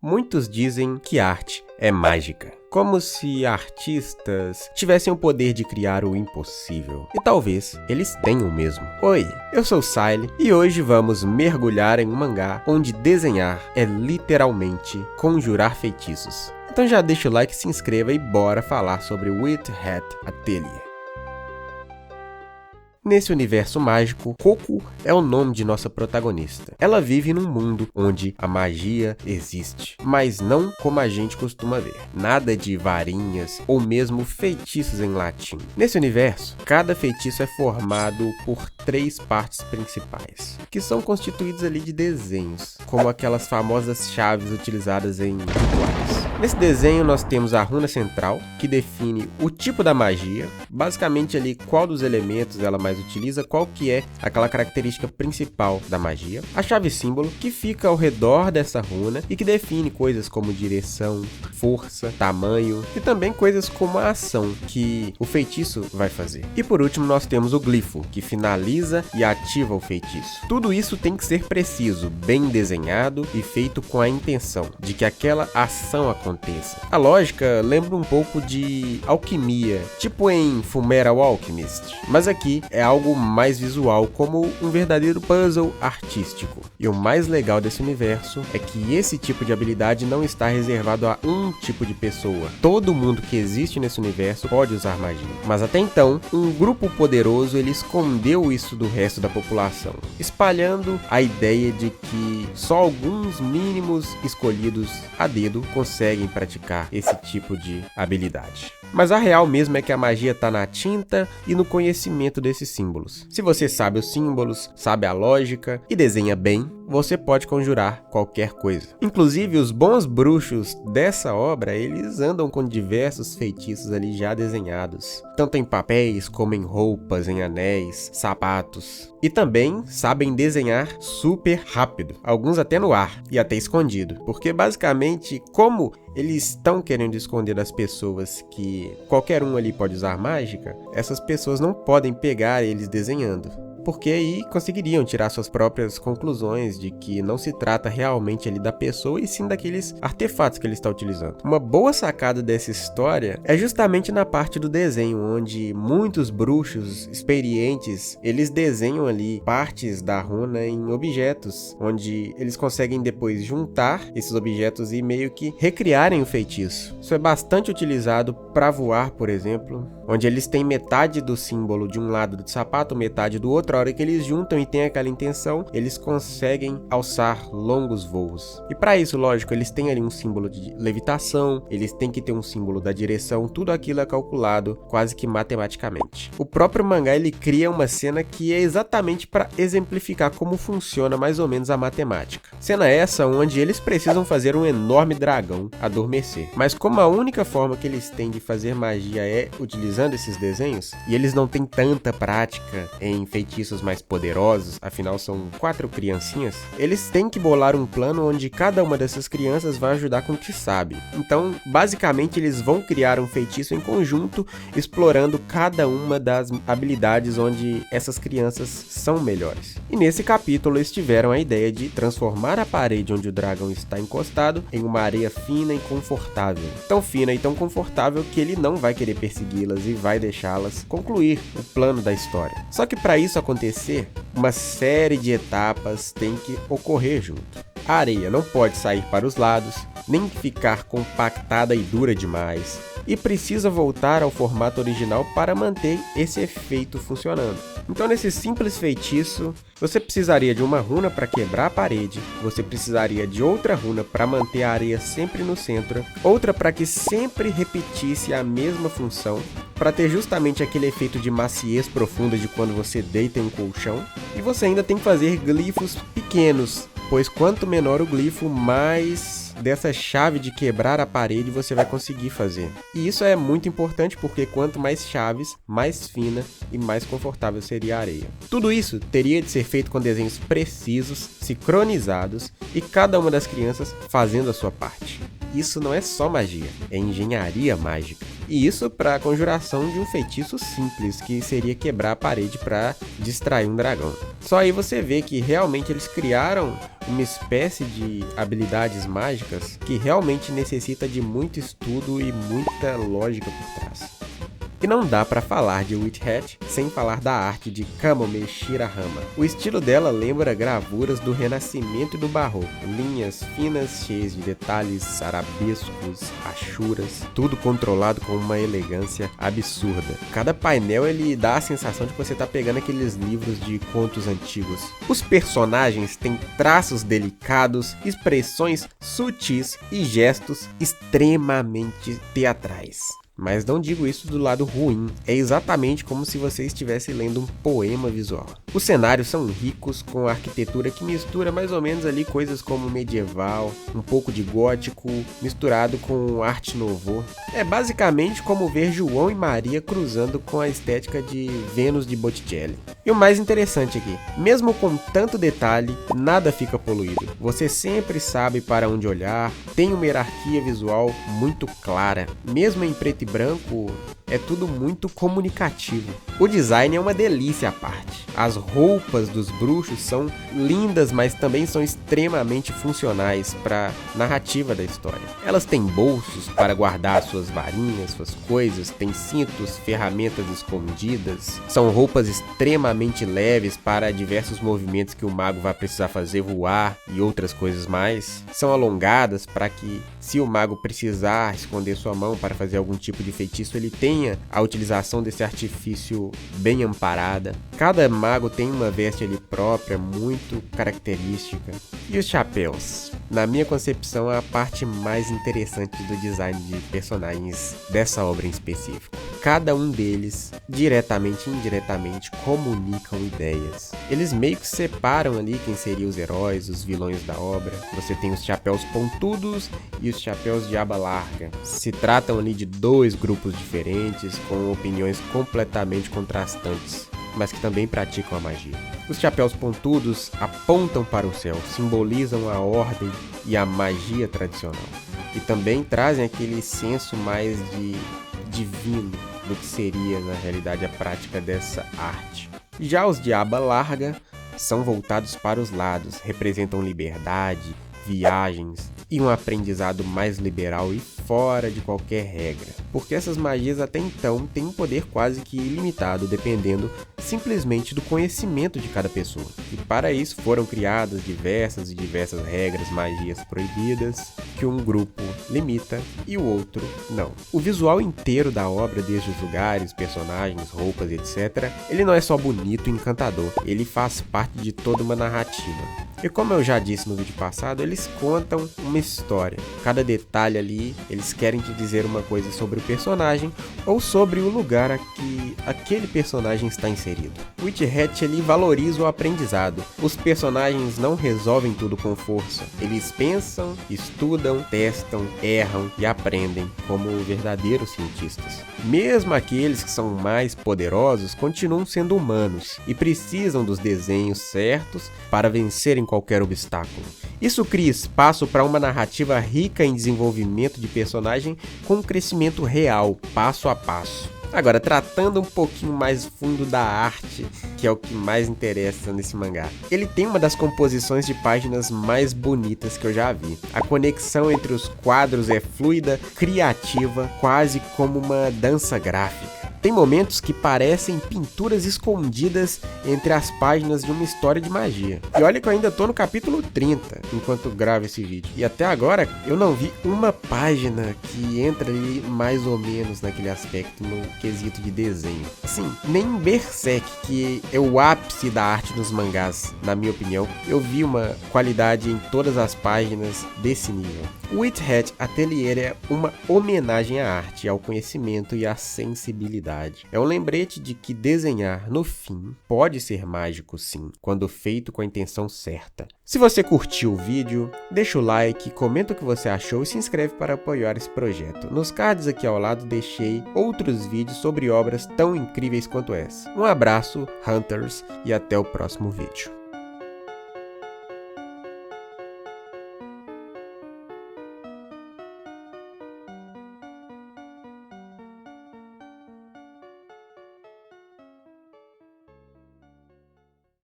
Muitos dizem que arte é mágica, como se artistas tivessem o poder de criar o impossível. E talvez eles tenham mesmo. Oi, eu sou o Siley e hoje vamos mergulhar em um mangá onde desenhar é literalmente conjurar feitiços. Então já deixa o like, se inscreva e bora falar sobre Witch Hat Atelier. Nesse universo mágico, Coco é o nome de nossa protagonista. Ela vive num mundo onde a magia existe, mas não como a gente costuma ver. Nada de varinhas ou mesmo feitiços em latim. Nesse universo, cada feitiço é formado por 3 partes principais, que são constituídos ali de desenhos, como aquelas famosas chaves utilizadas em rituais. Nesse desenho nós temos a runa central, que define o tipo da magia, basicamente ali qual dos elementos ela mais utiliza, qual que é aquela característica principal da magia. A chave símbolo, que fica ao redor dessa runa e que define coisas como direção, força, tamanho e também coisas como a ação que o feitiço vai fazer. E por último nós temos o glifo, que finaliza e ativa o feitiço. Tudo isso tem que ser preciso, bem desenhado e feito com a intenção de que aquela ação aconteça. A lógica lembra um pouco de alquimia, tipo em Fullmetal Alchemist, mas aqui é algo mais visual, como um verdadeiro puzzle artístico. E o mais legal desse universo é que esse tipo de habilidade não está reservado a um tipo de pessoa. Todo mundo que existe nesse universo pode usar magia. Mas até então, um grupo poderoso ele escondeu isso do resto da população, espalhando a ideia de que só alguns mínimos escolhidos a dedo conseguem praticar esse tipo de habilidade. Mas a real mesmo é que a magia está na tinta e no conhecimento desses símbolos. Se você sabe os símbolos, sabe a lógica e desenha bem, você pode conjurar qualquer coisa. Inclusive, os bons bruxos dessa obra, eles andam com diversos feitiços ali já desenhados, tanto em papéis como em roupas, em anéis, sapatos. E também sabem desenhar super rápido, alguns até no ar e até escondido, porque basicamente, como eles estão querendo esconder das pessoas que qualquer um ali pode usar mágica, essas pessoas não podem pegar eles desenhando, porque aí conseguiriam tirar suas próprias conclusões de que não se trata realmente ali da pessoa e sim daqueles artefatos que ele está utilizando. Uma boa sacada dessa história é justamente na parte do desenho, onde muitos bruxos experientes, eles desenham ali partes da runa em objetos, onde eles conseguem depois juntar esses objetos e meio que recriarem o feitiço. Isso é bastante utilizado para voar, por exemplo, onde eles têm metade do símbolo de um lado do sapato, metade do outro. A hora que eles juntam e têm aquela intenção, eles conseguem alçar longos voos. E para isso, lógico, eles têm ali um símbolo de levitação, eles têm que ter um símbolo da direção, tudo aquilo é calculado quase que matematicamente. O próprio mangá ele cria uma cena que é exatamente para exemplificar como funciona mais ou menos a matemática. Cena essa onde eles precisam fazer um enorme dragão adormecer. Mas como a única forma que eles têm de fazer magia é utilizando esses desenhos, e eles não têm tanta prática em feitiços mais poderosos, afinal são 4 criancinhas, eles têm que bolar um plano onde cada uma dessas crianças vai ajudar com o que sabe. Então, basicamente, eles vão criar um feitiço em conjunto, explorando cada uma das habilidades onde essas crianças são melhores. E nesse capítulo eles tiveram a ideia de transformar a parede onde o dragão está encostado em uma areia fina e confortável. Tão fina e tão confortável que ele não vai querer persegui-las e vai deixá-las concluir o plano da história. Só que para isso acontecer, uma série de etapas tem que ocorrer junto. A areia não pode sair para os lados, nem ficar compactada e dura demais, e precisa voltar ao formato original para manter esse efeito funcionando. Então, nesse simples feitiço, você precisaria de uma runa para quebrar a parede, você precisaria de outra runa para manter a areia sempre no centro, outra para que sempre repetisse a mesma função, para ter justamente aquele efeito de maciez profunda de quando você deita em um colchão, e você ainda tem que fazer glifos pequenos, pois quanto menor o glifo, mais dessa chave de quebrar a parede você vai conseguir fazer. E isso é muito importante porque quanto mais chaves, mais fina e mais confortável seria a areia. Tudo isso teria de ser feito com desenhos precisos, sincronizados e cada uma das crianças fazendo a sua parte. Isso não é só magia, é engenharia mágica. E isso para a conjuração de um feitiço simples, que seria quebrar a parede para distrair um dragão. Só aí você vê que realmente eles criaram uma espécie de habilidades mágicas que realmente necessita de muito estudo e muita lógica por trás. E não dá para falar de Witch Hat sem falar da arte de Kamome Shirahama. O estilo dela lembra gravuras do Renascimento e do Barroco. Linhas finas, cheias de detalhes, arabescos, achuras, tudo controlado com uma elegância absurda. Cada painel ele dá a sensação de que você tá pegando aqueles livros de contos antigos. Os personagens têm traços delicados, expressões sutis e gestos extremamente teatrais. Mas não digo isso do lado ruim, é exatamente como se você estivesse lendo um poema visual. Os cenários são ricos, com arquitetura que mistura mais ou menos ali coisas como medieval, um pouco de gótico, misturado com arte nouveau. É basicamente como ver João e Maria cruzando com a estética de Vênus de Botticelli. E o mais interessante aqui, mesmo com tanto detalhe, nada fica poluído. Você sempre sabe para onde olhar, tem uma hierarquia visual muito clara, mesmo em preto e branco, é tudo muito comunicativo. O design é uma delícia à parte. As roupas dos bruxos são lindas, mas também são extremamente funcionais para a narrativa da história. Elas têm bolsos para guardar suas varinhas, suas coisas, têm cintos, ferramentas escondidas. São roupas extremamente leves para diversos movimentos que o mago vai precisar fazer, voar e outras coisas mais. São alongadas para que, se o mago precisar esconder sua mão para fazer algum tipo de feitiço, ele tenha a utilização desse artifício bem amparada. Cada mago tem uma veste ali própria, muito característica. E os chapéus? Na minha concepção, é a parte mais interessante do design de personagens dessa obra em específico. Cada um deles, diretamente e indiretamente, comunicam ideias. Eles meio que separam ali quem seriam os heróis, os vilões da obra. Você tem os chapéus pontudos e os chapéus de aba larga. Se tratam ali de dois grupos diferentes, com opiniões completamente contrastantes, mas que também praticam a magia. Os chapéus pontudos apontam para o céu, simbolizam a ordem e a magia tradicional. E também trazem aquele senso mais de divino do que seria na realidade a prática dessa arte. Já os de aba larga são voltados para os lados, representam liberdade, viagens e um aprendizado mais liberal e fora de qualquer regra, porque essas magias até então têm um poder quase que ilimitado, dependendo simplesmente do conhecimento de cada pessoa. E para isso foram criadas diversas regras, magias proibidas, que um grupo limita e o outro não. O visual inteiro da obra, desde os lugares, personagens, roupas, etc., ele não é só bonito e encantador, ele faz parte de toda uma narrativa. E como eu já disse no vídeo passado, eles contam uma história. Cada detalhe ali, eles querem te dizer uma coisa sobre o personagem ou sobre o lugar a que aquele personagem está inserido. Witch Hat ele valoriza o aprendizado. Os personagens não resolvem tudo com força. Eles pensam, estudam, testam, erram e aprendem como verdadeiros cientistas. Mesmo aqueles que são mais poderosos continuam sendo humanos e precisam dos desenhos certos para vencerem qualquer obstáculo. Isso cria espaço para uma narrativa rica em desenvolvimento de personagem com um crescimento real, passo a passo. Agora, tratando um pouquinho mais fundo da arte, que é o que mais interessa nesse mangá. Ele tem uma das composições de páginas mais bonitas que eu já vi. A conexão entre os quadros é fluida, criativa, quase como uma dança gráfica. Tem momentos que parecem pinturas escondidas entre as páginas de uma história de magia. E olha que eu ainda tô no capítulo 30, enquanto gravo esse vídeo. E até agora, eu não vi uma página que entra ali mais ou menos naquele aspecto, no quesito de desenho. Assim, nem em Berserk, que é o ápice da arte dos mangás, na minha opinião, eu vi uma qualidade em todas as páginas desse nível. O Witch Hat Atelier é uma homenagem à arte, ao conhecimento e à sensibilidade. É um lembrete de que desenhar, no fim, pode ser mágico sim, quando feito com a intenção certa. Se você curtiu o vídeo, deixa o like, comenta o que você achou e se inscreve para apoiar esse projeto. Nos cards aqui ao lado deixei outros vídeos sobre obras tão incríveis quanto essa. Um abraço, Hunters, e até o próximo vídeo.